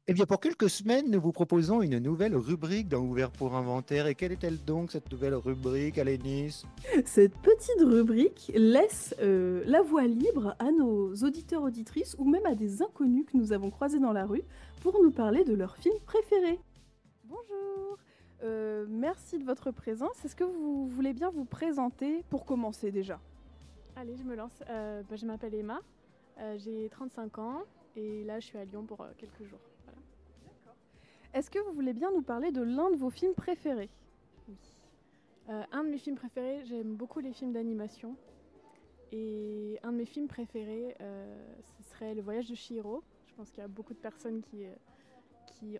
Eh bien, pour quelques semaines, nous vous proposons une nouvelle rubrique dans Ouvert pour Inventaire. Et quelle est-elle donc, cette nouvelle rubrique, Alénis? Cette petite rubrique laisse la voie libre à nos auditeurs auditrices ou même à des inconnus que nous avons croisés dans la rue pour nous parler de leur film préféré. Bonjour, merci de votre présence. Est-ce que vous voulez bien vous présenter pour commencer déjà? Allez, je me lance. Je m'appelle Emma, j'ai 35 ans et là je suis à Lyon pour quelques jours. Voilà. Est-ce que vous voulez bien nous parler de l'un de vos films préférés? Oui. Un de mes films préférés, j'aime beaucoup les films d'animation. Et un de mes films préférés, ce serait Le Voyage de Chihiro. Je pense qu'il y a beaucoup de personnes qui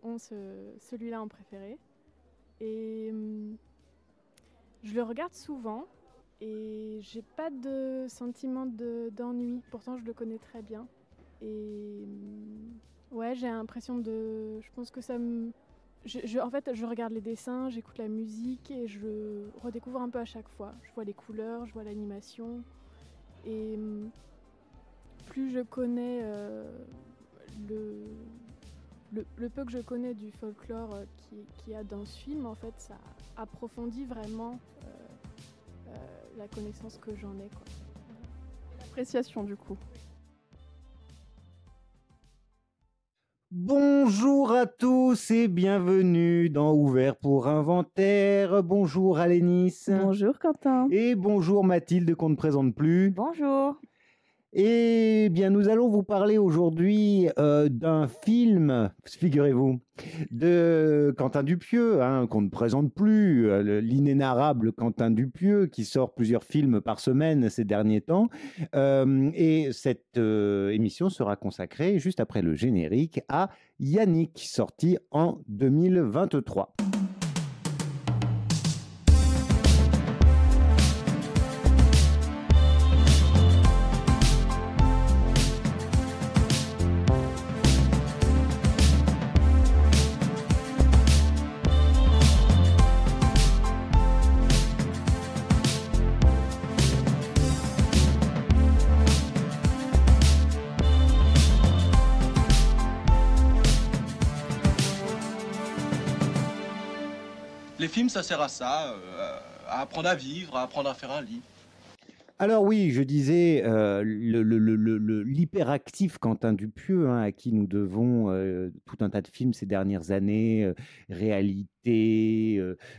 ont celui-là en préféré. Et je le regarde souvent et j'ai pas de sentiment d'ennui. Pourtant, je le connais très bien. Et ouais, j'ai l'impression de... Je pense que ça me... En fait, je regarde les dessins, j'écoute la musique et je redécouvre un peu à chaque fois. Je vois les couleurs, je vois l'animation. Et plus je connais le peu que je connais du folklore qu'il y a dans ce film, en fait, ça approfondit vraiment la connaissance que j'en ai, quoi. L'appréciation du coup. Bonjour à tous et bienvenue dans Ouvert pour Inventaire. Bonjour Alénis. Bonjour Quentin. Et bonjour Mathilde qu'on ne présente plus. Bonjour. Eh bien, nous allons vous parler aujourd'hui d'un film, figurez-vous, de Quentin Dupieux, qu'on ne présente plus, l'inénarrable Quentin Dupieux, qui sort plusieurs films par semaine ces derniers temps. Et cette émission sera consacrée, juste après le générique, à Yannick, sorti en 2023. Les films, ça sert à ça, à apprendre à vivre, à apprendre à faire un lit. Alors oui, je disais l'hyperactif Quentin Dupieux, à qui nous devons tout un tas de films ces dernières années, Réalité,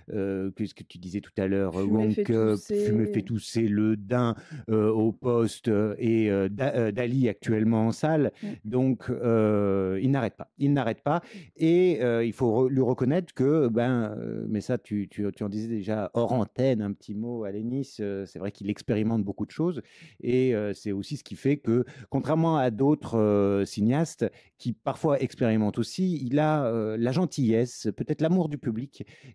qu'est-ce que tu disais tout à l'heure, Wonk, Fumer fait tousser, Le Dain au poste et Dali actuellement en salle. Donc il n'arrête pas. Et il faut lui reconnaître que, mais ça tu en disais déjà hors antenne un petit mot à Lénis, c'est vrai qu'il expérimente beaucoup de choses et c'est aussi ce qui fait que, contrairement à d'autres cinéastes qui parfois expérimentent aussi, il a la gentillesse, peut-être l'amour du public,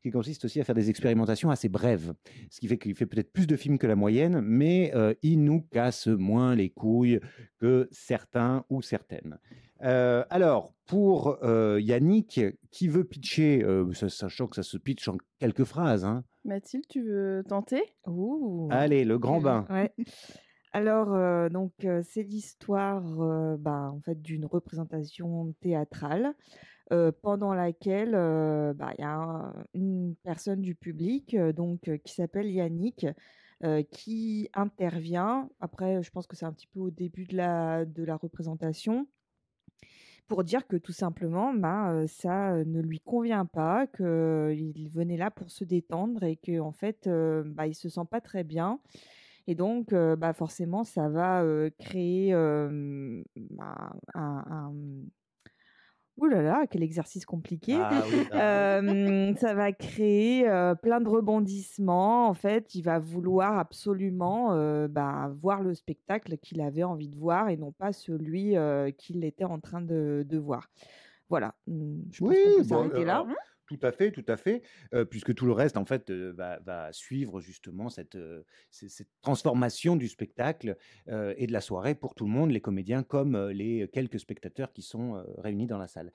qui consiste aussi à faire des expérimentations assez brèves, ce qui fait qu'il fait peut-être plus de films que la moyenne, mais il nous casse moins les couilles que certains ou certaines. Alors, pour Yannick, qui veut pitcher, sachant que ça se pitch en quelques phrases, Mathilde, tu veux tenter? Ouh. Allez, le grand bain. Ouais. Alors, c'est l'histoire en fait, d'une représentation théâtrale pendant laquelle il y a une personne du public qui s'appelle Yannick qui intervient. Après, je pense que c'est un petit peu au début de la représentation, pour dire que tout simplement, ça ne lui convient pas, qu'il venait là pour se détendre et qu'en fait, il se sent pas très bien. Et donc, forcément, ça va créer un ouh là là, quel exercice compliqué. Ah oui, Ça va créer plein de rebondissements. En fait, il va vouloir absolument voir le spectacle qu'il avait envie de voir et non pas celui qu'il était en train de voir. Voilà, je pense qu'on peut s'arrêter là. Tout à fait, puisque tout le reste, en fait, va suivre justement cette transformation du spectacle et de la soirée pour tout le monde, les comédiens comme les quelques spectateurs qui sont réunis dans la salle.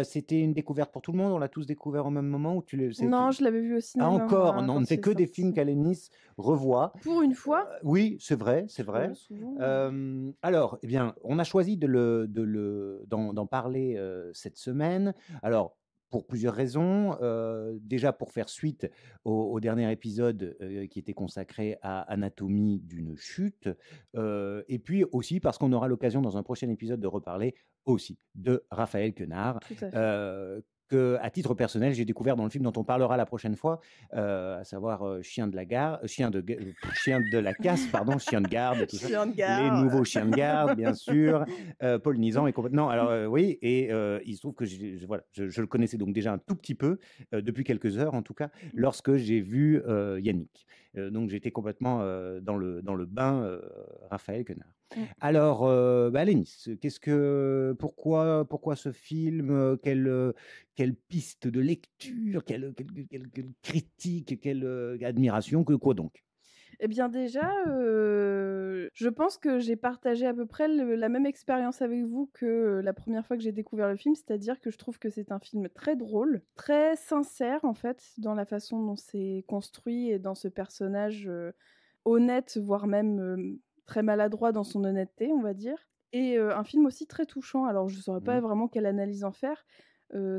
C'était une découverte pour tout le monde, on l'a tous découvert au même moment ou Non, je l'avais vu au Ah, cinéma, encore, moi, non, on quand ne fait c'est que des films sorti. qu'Alénis revoit. Pour une fois, Oui, c'est vrai, c'est parce vrai. que souvent... Alors, eh bien, on a choisi d'en parler cette semaine. Alors, pour plusieurs raisons. Déjà, pour faire suite au dernier épisode qui était consacré à Anatomie d'une chute. Et puis aussi parce qu'on aura l'occasion dans un prochain épisode de reparler aussi de Raphaël Quenard. Tout à fait. Que, à titre personnel, j'ai découvert dans le film dont on parlera la prochaine fois, à savoir Chien de la la casse, pardon, Chien de garde, tout ça. Chien de Les garde. nouveaux chiens de garde, bien sûr, Paul Nizan est complètement... Non, alors oui, et il se trouve que voilà, je le connaissais donc déjà un tout petit peu, depuis quelques heures en tout cas, lorsque j'ai vu Yannick. Donc j'étais complètement dans le bain Raphaël Quenard. Alors, Lénis, pourquoi ce film, quelle piste de lecture, quelle critique, quelle admiration, quoi donc? Eh bien déjà, je pense que j'ai partagé à peu près la même expérience avec vous que la première fois que j'ai découvert le film, c'est-à-dire que je trouve que c'est un film très drôle, très sincère en fait, dans la façon dont c'est construit et dans ce personnage honnête, voire même très maladroit dans son honnêteté, on va dire. Et un film aussi très touchant, alors je ne saurais pas vraiment quelle analyse en faire,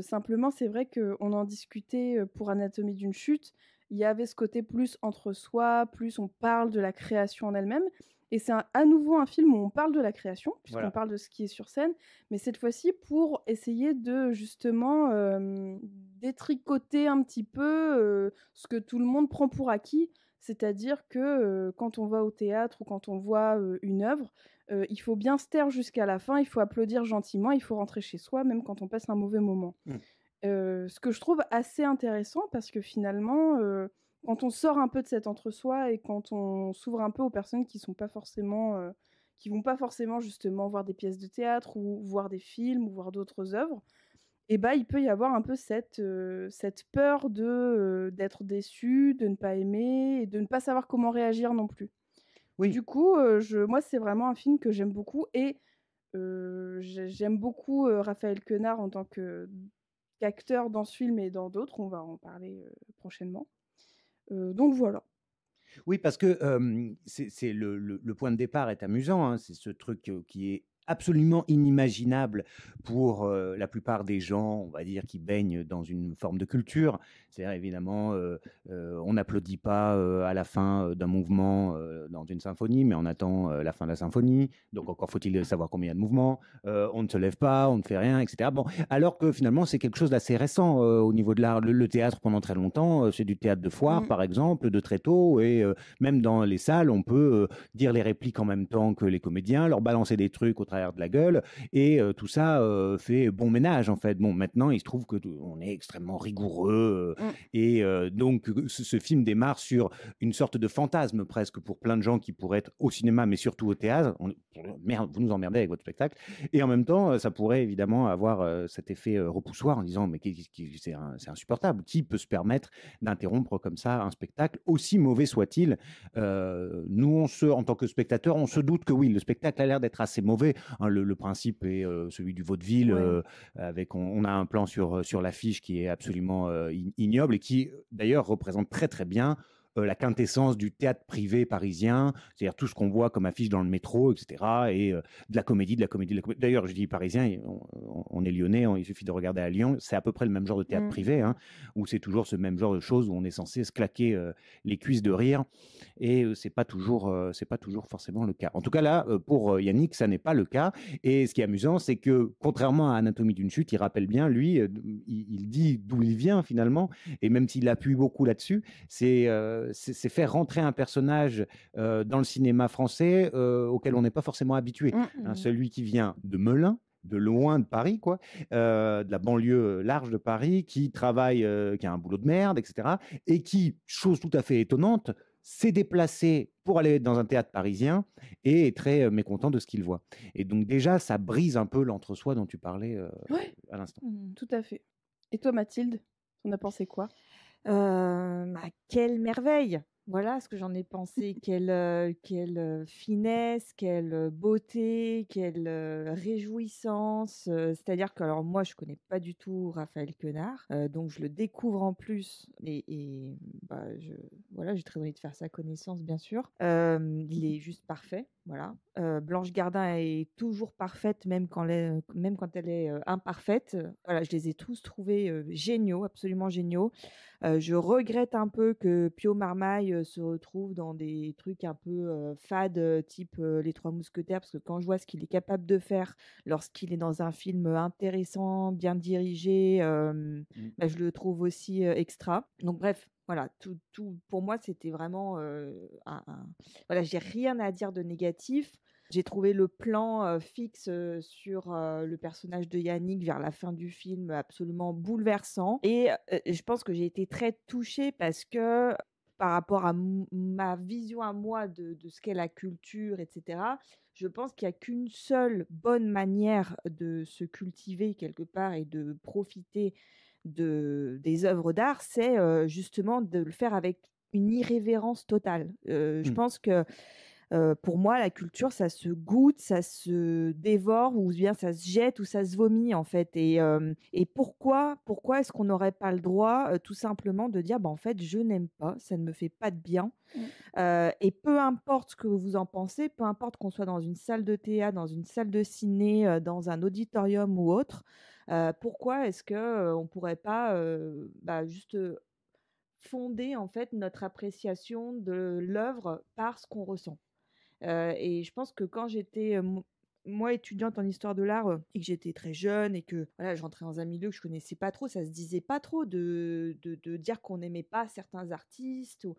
simplement c'est vrai qu'on en discutait pour Anatomie d'une chute, il y avait ce côté plus entre soi, plus on parle de la création en elle-même. Et c'est à nouveau un film où on parle de la création, puisqu'on parle de ce qui est sur scène, mais cette fois-ci pour essayer de justement détricoter un petit peu ce que tout le monde prend pour acquis. C'est-à-dire que quand on va au théâtre ou quand on voit une œuvre, il faut bien se taire jusqu'à la fin, il faut applaudir gentiment, il faut rentrer chez soi, même quand on passe un mauvais moment. Ce que je trouve assez intéressant parce que finalement, quand on sort un peu de cet entre-soi et quand on s'ouvre un peu aux personnes qui vont pas forcément justement voir des pièces de théâtre ou voir des films ou voir d'autres œuvres, et bah, il peut y avoir un peu cette peur d'être déçu, de ne pas aimer et de ne pas savoir comment réagir non plus. Oui. Du coup, moi, c'est vraiment un film que j'aime beaucoup et j'aime beaucoup Raphaël Quenard en tant qu'acteur dans ce film et dans d'autres, on va en parler prochainement. Donc voilà. Oui, parce que c'est le point de départ est amusant, hein, c'est ce truc qui est absolument inimaginable pour la plupart des gens, on va dire, qui baignent dans une forme de culture. C'est-à-dire, évidemment, on n'applaudit pas à la fin d'un mouvement dans une symphonie, mais on attend la fin de la symphonie. Donc, encore faut-il savoir combien il y a de mouvements. On ne se lève pas, on ne fait rien, etc. Bon, alors que finalement, c'est quelque chose d'assez récent au niveau de l'art. Le théâtre, pendant très longtemps, c'est du théâtre de foire, par exemple, de tréteau. Et même dans les salles, on peut dire les répliques en même temps que les comédiens, leur balancer des trucs au travers de la gueule. Et tout ça fait bon ménage, en fait. Bon, maintenant, il se trouve qu'on est extrêmement rigoureux. Et donc, ce film démarre sur une sorte de fantasme presque pour plein de gens qui pourraient être au cinéma, mais surtout au théâtre. Merde, vous nous emmerdez avec votre spectacle. Et en même temps, ça pourrait évidemment avoir cet effet repoussoir en disant mais c'est insupportable. Qui peut se permettre d'interrompre comme ça un spectacle, aussi mauvais soit-il? Nous, en tant que spectateurs, on se doute que oui, le spectacle a l'air d'être assez mauvais. Hein, le principe est celui du vaudeville, on a un plan sur l'affiche qui est absolument ignoble et qui d'ailleurs représente très très bien la quintessence du théâtre privé parisien, c'est-à-dire tout ce qu'on voit comme affiche dans le métro, etc. Et de la comédie. D'ailleurs, je dis parisien, on est lyonnais, il suffit de regarder à Lyon, c'est à peu près le même genre de théâtre privé, hein, où c'est toujours ce même genre de choses où on est censé se claquer les cuisses de rire, et c'est pas toujours forcément le cas. En tout cas là, pour Yannick, ça n'est pas le cas. Et ce qui est amusant, c'est que contrairement à Anatomie d'une chute, il rappelle bien, lui, il dit d'où il vient finalement, et même s'il appuie beaucoup là-dessus, c'est faire rentrer un personnage dans le cinéma français auquel on n'est pas forcément habitué. Hein, celui qui vient de Melun, de loin de Paris, quoi, de la banlieue large de Paris, qui travaille, qui a un boulot de merde, etc. Et qui, chose tout à fait étonnante, s'est déplacé pour aller dans un théâtre parisien et est très mécontent de ce qu'il voit. Et donc déjà, ça brise un peu l'entre-soi dont tu parlais à l'instant. Tout à fait. Et toi, Mathilde, On a pensé quoi? Quelle merveille! Voilà ce que j'en ai pensé. Quelle finesse, quelle beauté, quelle réjouissance. C'est-à-dire que, alors moi, je connais pas du tout Raphaël Quenard, donc je le découvre en plus. Voilà, j'ai très envie de faire sa connaissance, bien sûr. Il est juste parfait, voilà. Blanche Gardin est toujours parfaite, même quand elle est imparfaite. Voilà, je les ai tous trouvés géniaux, absolument géniaux. Je regrette un peu que Pio Marmaille se retrouve dans des trucs un peu fades, type Les Trois Mousquetaires, parce que quand je vois ce qu'il est capable de faire lorsqu'il est dans un film intéressant, bien dirigé, je le trouve aussi extra. Donc bref, voilà, tout pour moi, c'était vraiment voilà, j'ai rien à dire de négatif. J'ai trouvé le plan fixe sur le personnage de Yannick vers la fin du film absolument bouleversant. Et je pense que j'ai été très touchée parce que par rapport à ma vision à moi de ce qu'est la culture, etc., je pense qu'il n'y a qu'une seule bonne manière de se cultiver quelque part et de profiter des œuvres d'art, c'est justement de le faire avec une irrévérence totale. Je pense que pour moi, la culture, ça se goûte, ça se dévore, ou bien ça se jette, ou ça se vomit, en fait. Et pourquoi est-ce qu'on n'aurait pas le droit, tout simplement, de dire, en fait, je n'aime pas, ça ne me fait pas de bien. Et peu importe ce que vous en pensez, peu importe qu'on soit dans une salle de théâtre, dans une salle de ciné, dans un auditorium ou autre, pourquoi est-ce qu'on ne pourrait pas juste fonder, en fait, notre appréciation de l'œuvre par ce qu'on ressent. Et je pense que quand j'étais, moi, étudiante en histoire de l'art, et que j'étais très jeune et que voilà, je rentrais dans un milieu que je connaissais pas trop, ça se disait pas trop de dire qu'on n'aimait pas certains artistes ou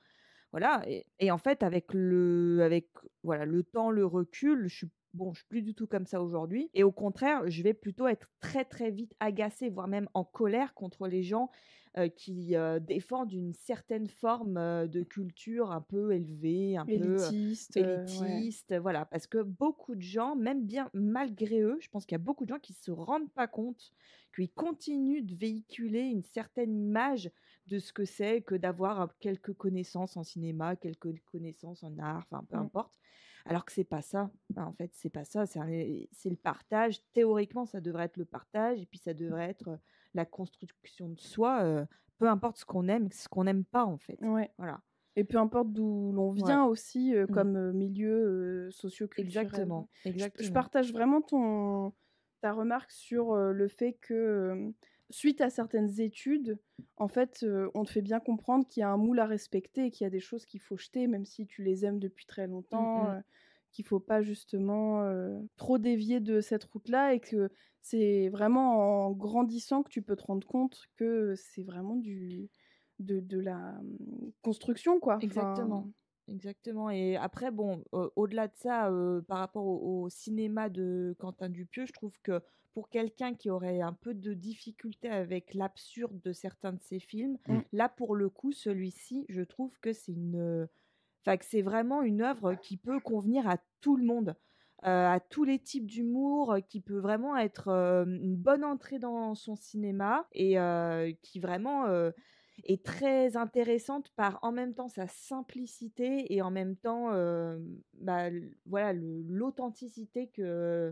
voilà. Et en fait, avec voilà, le temps, le recul, je suis plus du tout comme ça aujourd'hui. Et au contraire, je vais plutôt être très, très vite agacée, voire même en colère contre les gens qui défendent une certaine forme de culture un peu élevée, un peu élitiste, voilà. Parce que beaucoup de gens, même bien malgré eux, je pense qu'il y a beaucoup de gens qui ne se rendent pas compte qu'ils continuent de véhiculer une certaine image de ce que c'est que d'avoir quelques connaissances en cinéma, quelques connaissances en art, enfin peu importe. Alors que c'est pas ça. En fait, c'est pas ça. C'est le partage. Théoriquement, ça devrait être le partage, et puis ça devrait être la construction de soi. Peu importe ce qu'on aime, ce qu'on n'aime pas, en fait. Ouais. Voilà. Et peu importe d'où l'on vient aussi, comme milieu socio-culturel. Exactement. Je partage vraiment ta remarque sur le fait que suite à certaines études, en fait, on te fait bien comprendre qu'il y a un moule à respecter et qu'il y a des choses qu'il faut jeter, même si tu les aimes depuis très longtemps, qu'il ne faut pas justement trop dévier de cette route-là, et que c'est vraiment en grandissant que tu peux te rendre compte que c'est vraiment de la construction, quoi. Exactement. Exactement. Et après, au-delà de ça, par rapport au cinéma de Quentin Dupieux, je trouve que pour quelqu'un qui aurait un peu de difficulté avec l'absurde de certains de ses films, là, pour le coup, celui-ci, je trouve que c'est vraiment une œuvre qui peut convenir à tout le monde, à tous les types d'humour, qui peut vraiment être une bonne entrée dans son cinéma, et qui vraiment est très intéressante par en même temps sa simplicité et en même temps voilà, l'authenticité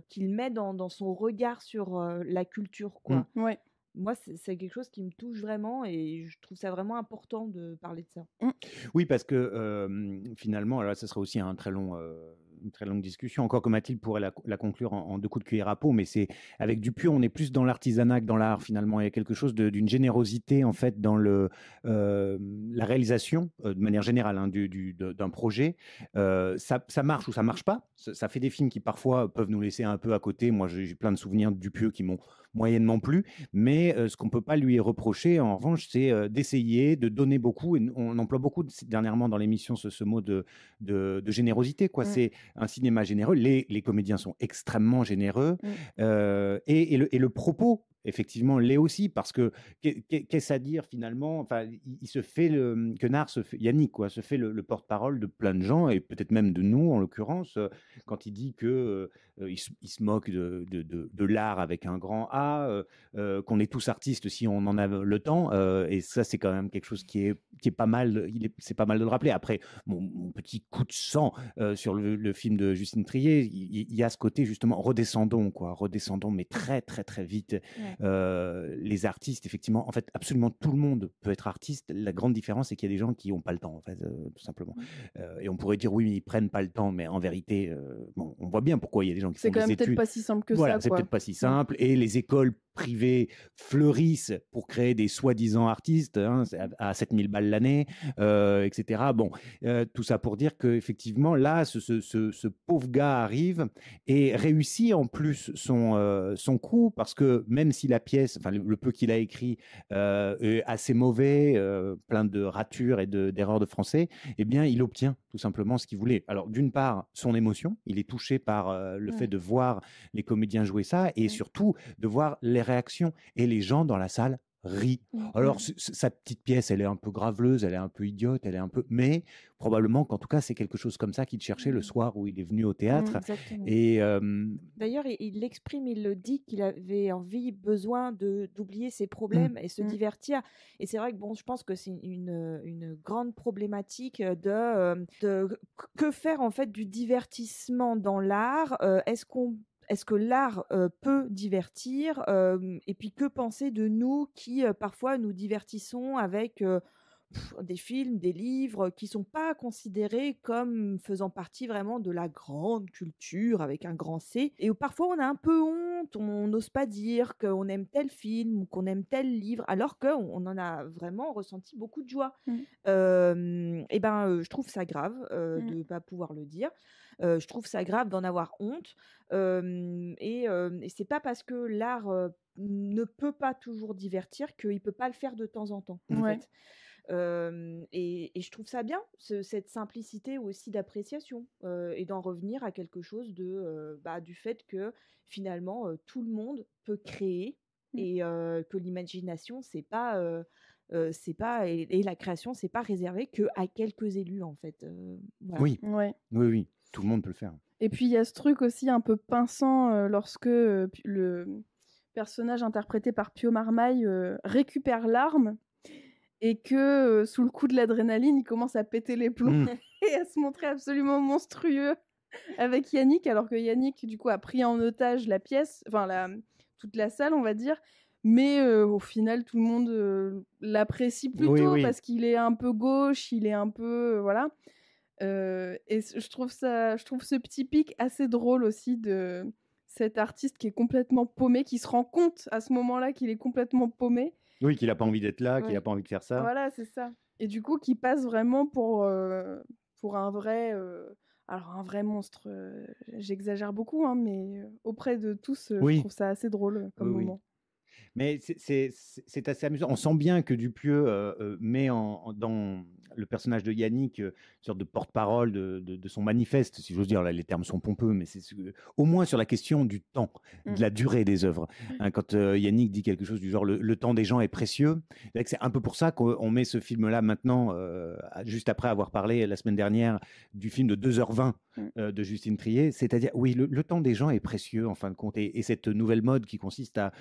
qu'il met dans son regard sur la culture, quoi. Ouais. Moi, c'est quelque chose qui me touche vraiment, et je trouve ça vraiment important de parler de ça. Oui, parce que finalement, alors ça serait aussi une très longue discussion, encore que Mathilde pourrait la conclure en deux coups de cuillère à peau, mais c'est avec Dupieux, on est plus dans l'artisanat que dans l'art, finalement. Il y a quelque chose d'une générosité, en fait, dans la réalisation, de manière générale, hein, d'un projet. Ça marche ou ça marche pas. Ça fait des films qui, parfois, peuvent nous laisser un peu à côté. Moi, j'ai plein de souvenirs de Dupieux qui m'ont moyennement plu, mais ce qu'on ne peut pas lui reprocher, en revanche, c'est d'essayer, de donner beaucoup, et on emploie beaucoup dernièrement dans l'émission ce mot de générosité, quoi. C'est un cinéma généreux, les comédiens sont extrêmement généreux, et le propos effectivement, l'est aussi, parce que qu'est-ce à dire finalement? Enfin, il se fait Yannick, quoi, se fait le porte-parole de plein de gens, et peut-être même de nous, en l'occurrence, quand il dit que il se moque de l'art avec un grand A, qu'on est tous artistes si on en a le temps, et ça, c'est quand même quelque chose qui est pas mal, c'est pas mal de le rappeler. Après, mon petit coup de sang sur le film de Justine Triet, il y a ce côté justement redescendons, mais très très très vite. Les artistes, effectivement, en fait, absolument tout le monde peut être artiste. La grande différence, c'est qu'il y a des gens qui n'ont pas le temps, en fait, tout simplement. Et on pourrait dire oui, mais ils prennent pas le temps, mais en vérité, on voit bien pourquoi il y a des gens qui font des études. C'est quand même peut-être pas si simple que voilà, ça. C'est peut-être pas si simple. Et les écoles privées fleurissent pour créer des soi-disant artistes, à 7000 balles l'année, etc. Bon, tout ça pour dire qu'effectivement, là, ce pauvre gars arrive et réussit en plus son coup, parce que même si la pièce, enfin le peu qu'il a écrit, est assez mauvais, plein de ratures et d'erreurs de français, eh bien, il obtient tout simplement ce qu'il voulait. Alors, d'une part, son émotion, il est touché par le fait de voir les comédiens jouer ça, et surtout de voir les réactions, et les gens dans la salle rient. Alors, sa petite pièce, elle est un peu graveleuse, elle est un peu idiote, mais probablement qu'en tout cas, c'est quelque chose comme ça qu'il cherchait le soir où il est venu au théâtre. Et d'ailleurs, il l'exprime, il le dit qu'il avait besoin d'oublier ses problèmes et se divertir. Et c'est vrai que je pense que c'est une grande problématique que faire en fait du divertissement dans l'art. Est-ce que l'art peut divertir, et puis que penser de nous qui parfois nous divertissons avec des films, des livres qui sont pas considérés comme faisant partie vraiment de la grande culture avec un grand C, et où parfois on a un peu honte, on n'ose pas dire qu'on aime tel film ou qu'on aime tel livre, alors qu'on en a vraiment ressenti beaucoup de joie. Je trouve ça grave de pas pouvoir le dire. Je trouve ça grave d'en avoir honte, et c'est pas parce que l'art ne peut pas toujours divertir qu'il peut pas le faire de temps en temps, en fait. Et je trouve ça bien, cette simplicité aussi d'appréciation, et d'en revenir à quelque chose du fait que finalement tout le monde peut créer, et que l'imagination c'est pas et la création c'est pas réservé que à quelques élus, en fait. Voilà. Oui, tout le monde peut le faire. Et puis il y a ce truc aussi un peu pinçant lorsque le personnage interprété par Pio Marmaille récupère l'arme, et que sous le coup de l'adrénaline, il commence à péter les plombs et à se montrer absolument monstrueux avec Yannick, alors que Yannick, du coup, a pris en otage la pièce, toute la salle, on va dire. Mais au final, tout le monde l'apprécie plutôt parce qu'il est un peu gauche, il est un peu... voilà. Et je trouve ce petit pic assez drôle aussi de cet artiste qui est complètement paumé, qui se rend compte à ce moment-là qu'il est complètement paumé. Oui, qu'il n'a pas envie d'être là, qu'il n'a pas envie de faire ça. Voilà, c'est ça. Et du coup, qui passe vraiment pour un vrai... alors, un vrai monstre, j'exagère beaucoup, mais auprès de tous, je trouve ça assez drôle comme moment. Mais c'est assez amusant. On sent bien que Dupieux met dans le personnage de Yannick une sorte de porte-parole de son manifeste, si j'ose dire. Là, les termes sont pompeux, mais c'est au moins sur la question du temps, de la durée des œuvres. Quand Yannick dit quelque chose du genre le temps des gens est précieux, c'est un peu pour ça qu'on met ce film-là maintenant, juste après avoir parlé la semaine dernière du film de 2h20 de Justine Triet. C'est-à-dire, oui, le temps des gens est précieux, en fin de compte. Et cette nouvelle mode qui consiste à,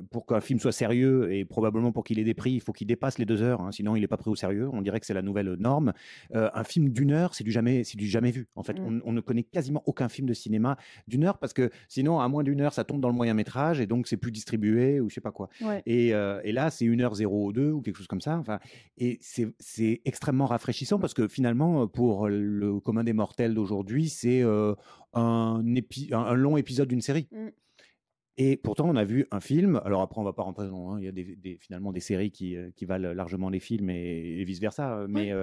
pour qu'un film soit sérieux, et probablement pour qu'il ait des prix, il faut qu'il dépasse les 2 heures, sinon il n'est pas pris au sérieux. On dirait que c'est la nouvelle norme. Un film d'1 heure, c'est du jamais vu. En fait, on ne connaît quasiment aucun film de cinéma d'1 heure, parce que sinon, à moins d'1 heure, ça tombe dans le moyen-métrage, et donc c'est plus distribué, ou je sais pas quoi. Et là, c'est 1h02 ou quelque chose comme ça. Enfin, et c'est extrêmement rafraîchissant, parce que finalement, pour le commun des mortels d'aujourd'hui, c'est un long épisode d'une série. Et pourtant, on a vu un film. Alors après, on va pas rentrer dans... il y a finalement des séries qui valent largement les films, et vice-versa. Mais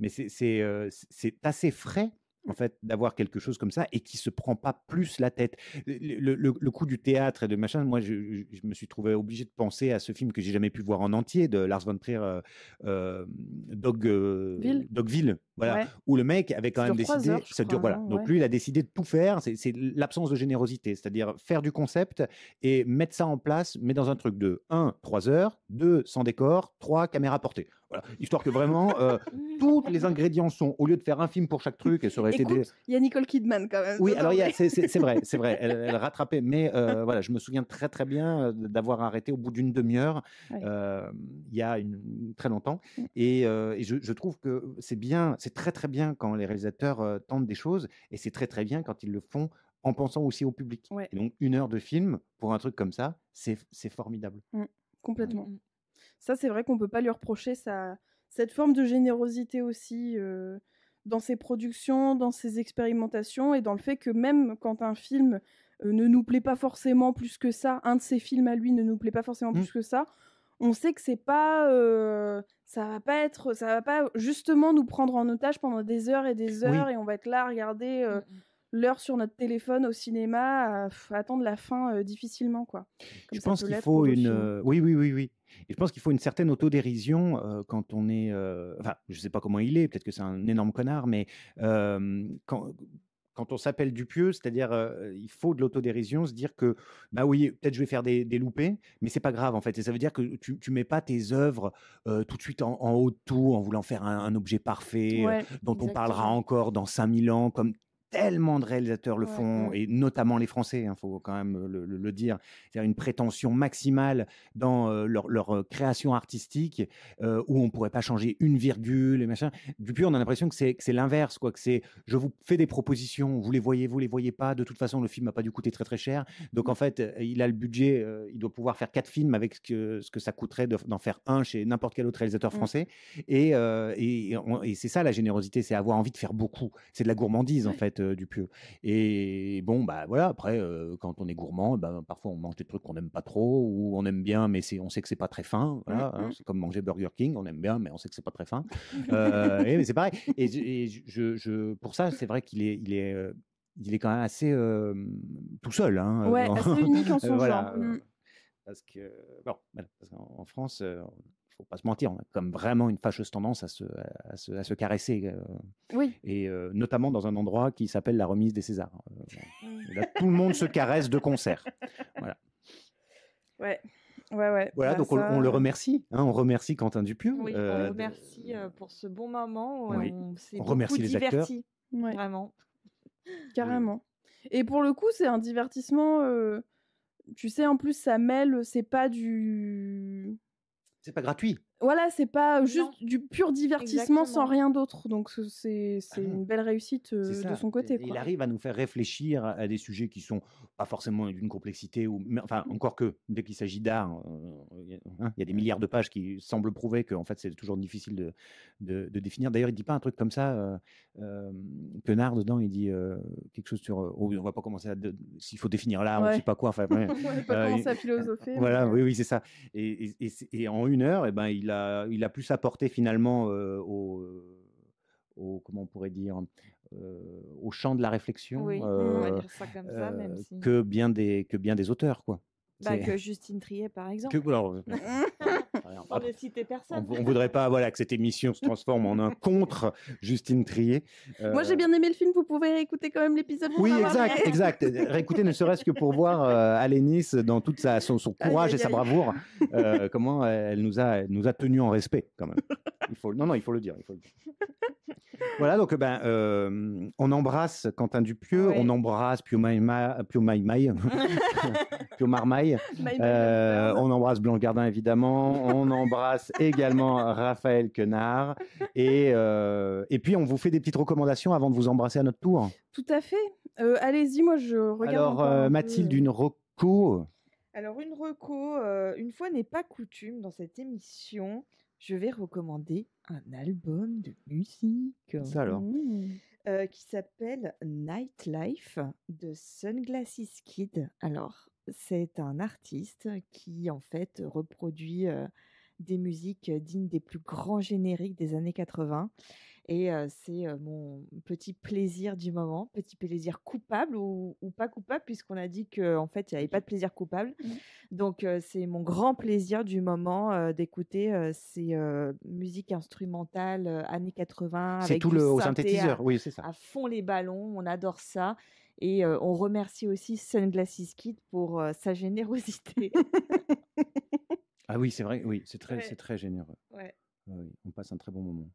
c'est assez frais, en fait, d'avoir quelque chose comme ça, et qui se prend pas plus la tête. Le coup du théâtre et de machin, moi, je me suis trouvé obligé de penser à ce film que j'ai jamais pu voir en entier, de Lars von Trier, Dogville. Voilà, où le mec avait quand même décidé. Ça dure, voilà. Donc lui, il a décidé de tout faire. C'est l'absence de générosité, c'est-à-dire faire du concept et mettre ça en place, mais dans un truc de 1, 3 heures, 2, sans décor, 3, caméra portée. Voilà. Histoire que vraiment, tous les ingrédients sont, au lieu de faire un film pour chaque truc, et ça aurait été il y a Nicole Kidman quand même. Oui, alors c'est vrai, elle rattrapait, mais voilà, je me souviens très très bien d'avoir arrêté au bout d'une demi-heure, il y a très longtemps, et je trouve que c'est très très bien quand les réalisateurs tentent des choses, et c'est très très bien quand ils le font en pensant aussi au public. Et donc 1 heure de film pour un truc comme ça, c'est formidable. Complètement. Ça, c'est vrai qu'on peut pas lui reprocher cette forme de générosité aussi dans ses productions, dans ses expérimentations, et dans le fait que même quand un film ne nous plaît pas forcément plus que ça, un de ses films à lui ne nous plaît pas forcément plus que ça, on sait que c'est pas, ça va pas justement nous prendre en otage pendant des heures et des heures, et on va être là à regarder l'heure sur notre téléphone au cinéma, à attendre la fin difficilement, quoi. Je pense qu'il faut une... Oui. Et je pense qu'il faut une certaine autodérision quand on est... Enfin, je ne sais pas comment il est, peut-être que c'est un énorme connard, mais quand on s'appelle Dupieux, c'est-à-dire il faut de l'autodérision, se dire que, bah oui, peut-être je vais faire des loupés, mais c'est pas grave en fait. Et ça veut dire que tu mets pas tes œuvres tout de suite en haut de tout, en voulant faire un objet parfait dont on parlera encore dans 5000 ans, comme tellement de réalisateurs le font, et notamment les Français, il faut quand même le dire. C'est-à-dire une prétention maximale dans leur création artistique, où on ne pourrait pas changer une virgule et machin. Dupieux, on a l'impression que c'est l'inverse, quoi. Que c'est, je vous fais des propositions, vous les voyez pas. De toute façon, le film n'a pas dû coûter très très cher. Donc en fait, il a le budget, il doit pouvoir faire 4 films avec ce que ça coûterait d'en faire un chez n'importe quel autre réalisateur français. Et c'est ça la générosité, c'est avoir envie de faire beaucoup. C'est de la gourmandise en fait. Dupieux. Et bon, bah voilà, après, quand on est gourmand, parfois on mange des trucs qu'on n'aime pas trop, ou on aime bien, mais on sait que c'est pas très fin. Voilà, c'est comme manger Burger King, on aime bien, mais on sait que c'est pas très fin. Mais c'est pareil. Et pour ça, c'est vrai qu'il est quand même assez tout seul. Hein, assez unique en son genre. Parce qu'en France, faut pas se mentir, on a comme vraiment une fâcheuse tendance à se caresser. Et notamment dans un endroit qui s'appelle la remise des Césars. Là, tout le monde se caresse de concert. Voilà. Voilà, donc on le remercie. On remercie Quentin Dupieux. Oui, on remercie pour ce bon moment. On s'est remercie les acteurs. Vraiment. Carrément. Et pour le coup, c'est un divertissement... Tu sais, en plus, ça mêle, c'est pas gratuit. Voilà, c'est pas juste du pur divertissement sans rien d'autre. Donc, c'est une belle réussite de son côté. Il arrive à nous faire réfléchir à des sujets qui sont pas forcément d'une complexité, enfin, encore que dès qu'il s'agit d'art, il y a des milliards de pages qui semblent prouver que en fait, c'est toujours difficile de définir. D'ailleurs, il dit pas un truc comme ça. Quenard, dedans, il dit quelque chose sur... on va pas commencer s'il faut définir l'art, on ne sait pas quoi. Enfin, on va pas commencer à philosopher. Voilà, oui, c'est ça. Et en 1 heure, il a plus apporté finalement au comment on pourrait dire, au champ de la réflexion, on va dire ça comme ça, même si... que bien des auteurs, quoi. Que Justine Triet, par exemple. On ne citer personne. On voudrait pas que cette émission se transforme en un contre Justine Triet. Moi, j'ai bien aimé le film. Vous pouvez réécouter quand même l'épisode. Oui, exact. Réécouter ne serait-ce que pour voir Alénis dans toute son courage et sa bravoure, comment elle nous a tenus en respect, quand même. Il faut le dire. Voilà, donc on embrasse Quentin Dupieux, on embrasse Pio Marmaille, on embrasse Blanche Gardin évidemment, on embrasse également Raphaël Quenard, et puis on vous fait des petites recommandations avant de vous embrasser à notre tour. Tout à fait. Allez-y, moi je regarde. Alors Mathilde, une reco. Alors une reco, une fois n'est pas coutume dans cette émission, je vais recommander un album de musique. Ça alors. Qui s'appelle Nightlife de Sunglasses Kid. Alors, c'est un artiste qui, en fait, reproduit des musiques dignes des plus grands génériques des années 80. Et c'est mon petit plaisir du moment, petit plaisir coupable ou pas coupable, puisqu'on a dit qu'en fait, il n'y avait pas de plaisir coupable. Donc, c'est mon grand plaisir du moment d'écouter ces musiques instrumentales années 80. C'est avec tout du au synthé synthétiseur, oui, c'est ça. à fond les ballons, on adore ça. Et on remercie aussi Sunglasses Kid pour sa générosité. Ah oui, c'est vrai, oui, c'est Ouais. très généreux. Ouais. Oui, on passe un très bon moment.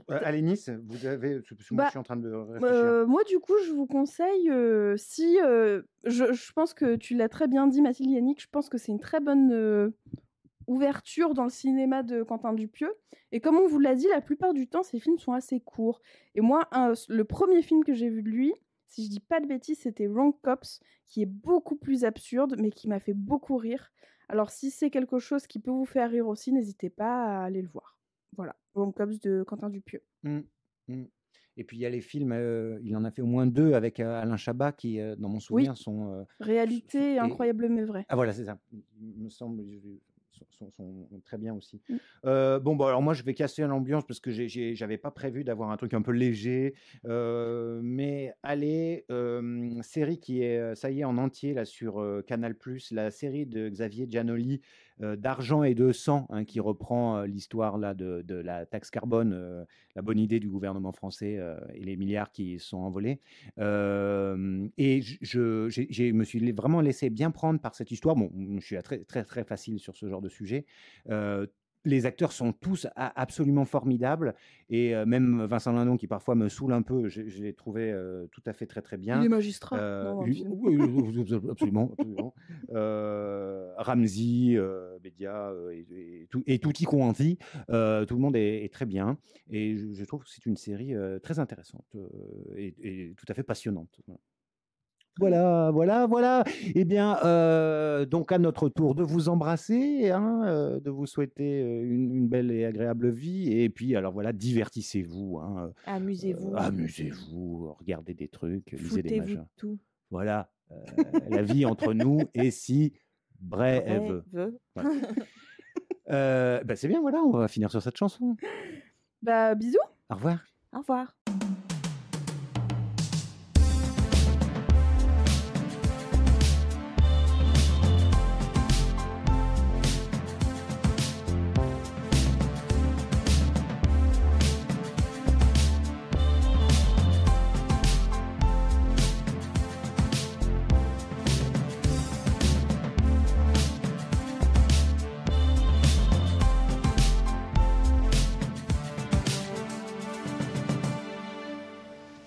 Alénis, vous avez... Parce que moi, je suis en train de réfléchir. Moi, du coup, je vous conseille, je pense que tu l'as très bien dit, Mathilde Yannick, je pense que c'est une très bonne ouverture dans le cinéma de Quentin Dupieux. Et comme on vous l'a dit, la plupart du temps, ces films sont assez courts. Et moi, le premier film que j'ai vu de lui, si je dis pas de bêtises, c'était Wrong Cops, qui est beaucoup plus absurde, mais qui m'a fait beaucoup rire. Alors, si c'est quelque chose qui peut vous faire rire aussi, n'hésitez pas à aller le voir. Voilà, Wrong Cops de Quentin Dupieux. Et puis il y a les films, il en a fait au moins 2 avec Alain Chabat qui, dans mon souvenir, sont... Réalité incroyable mais vraie. Ah voilà, c'est ça. Il me semble... Sont très bien aussi. Bon, alors moi je vais casser l'ambiance parce que j'avais pas prévu d'avoir un truc un peu léger, mais allez, série qui est ça y est en entier là sur Canal+, la série de Xavier Giannoli, d'Argent et de sang, hein, qui reprend l'histoire là de la taxe carbone, la bonne idée du gouvernement français et les milliards qui sont envolés. Et je me suis vraiment laissé bien prendre par cette histoire. Bon, je suis très très très facile sur ce genre de sujet. Les acteurs sont tous absolument formidables et même Vincent Lindon qui parfois me saoule un peu, je l'ai trouvé tout à fait très très bien. Il est magistrat. Oui, absolument. Ramsey, Bédia et Tutti Quanti, tout le monde est très bien et je trouve que c'est une série très intéressante et tout à fait passionnante. Voilà. Eh bien, donc à notre tour de vous embrasser, hein, de vous souhaiter une belle et agréable vie. Et puis, alors voilà, divertissez-vous. Hein, Amusez-vous. Amusez-vous, regardez des trucs, lisez des Foutez-vous machins. de tout. Voilà, la vie entre nous est si brève. Voilà. C'est bien, voilà, on va finir sur cette chanson. Bisous. Au revoir. Au revoir.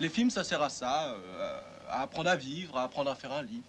Les films, ça sert à ça, à apprendre à vivre, à apprendre à faire un lit.